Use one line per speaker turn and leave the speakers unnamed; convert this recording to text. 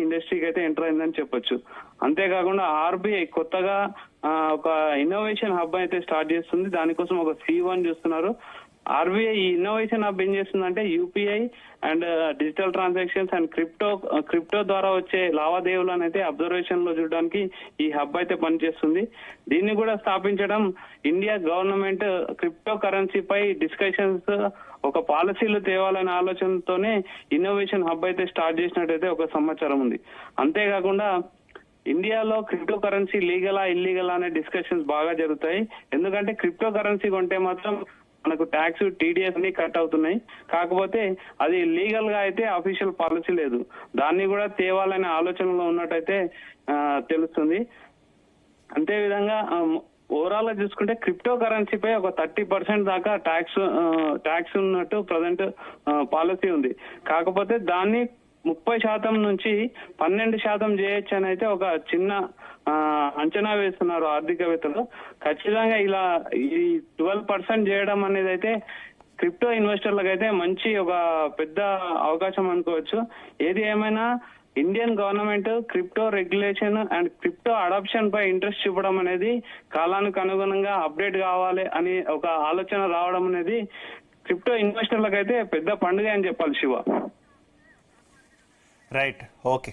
ఇండస్ట్రీకి అయితే ఎంటర్ అయిందని చెప్పొచ్చు. అంతేకాకుండా ఆర్బీఐ కొత్తగా ఒక ఇన్నోవేషన్ హబ్ అయితే స్టార్ట్ చేస్తుంది. దానికోసం ఒక C1 చూస్తున్నారు. ఆర్బీఐ ఈ ఇన్నోవేషన్ హబ్ ఏం చేస్తుందంటే UPI and digital transactions and crypto ద్వారా వచ్చే లావాదేవీలను అయితే అబ్జర్వేషన్ లో చూడడానికి ఈ హబ్ అయితే పనిచేస్తుంది. దీన్ని కూడా స్థాపించడం ఇండియా గవర్నమెంట్ క్రిప్టో కరెన్సీపై డిస్కషన్స్ ఒక పాలసీలు తేవాలనే ఆలోచనతోనే ఇన్నోవేషన్ హబ్ అయితే స్టార్ట్ చేసినట్టయితే ఒక సమాచారం ఉంది. అంతేకాకుండా ఇండియాలో క్రిప్టో కరెన్సీ లీగలా ఇల్లీగలా అనే డిస్కషన్స్ బాగా జరుగుతాయి. ఎందుకంటే క్రిప్టో కరెన్సీ కొంటే మాత్రం మనకు ట్యాక్స్ TDS ని కట్ అవుతున్నాయి. కాకపోతే అది లీగల్ గా అయితే అఫీషియల్ పాలసీ లేదు. దాన్ని కూడా తేవాలనే ఆలోచనలో ఉన్నట్టయితే తెలుస్తుంది. అంతే విధంగా ఓవరాల్ గా చూసుకుంటే క్రిప్టో కరెన్సీపై ఒక 30% దాకా ట్యాక్స్ ఉన్నట్టు ప్రజెంట్ పాలసీ ఉంది. కాకపోతే దాన్ని 30% నుంచి 12% చేయొచ్చు అని అయితే ఒక చిన్న అంచనా వేస్తున్నారు ఆర్థికవేత్తలు. ఖచ్చితంగా ఇలా ఈ 12% చేయడం అనేది అయితే క్రిప్టో ఇన్వెస్టర్లకు అయితే మంచి ఒక పెద్ద అవకాశం అనుకోవచ్చు. ఏది ఏమైనా Indian government crypto regulation and crypto adoption పై ఇంట్రెస్ట్ చూపడం అనేది కాలానికి అనుగుణంగా అప్డేట్ కావాలి అని ఒక ఆలోచన రావడం అనేది క్రిప్టో ఇన్వెస్టర్లకు అయితే పెద్ద పండుగ అని చెప్పాలి శివ.
రైట్. ఓకే.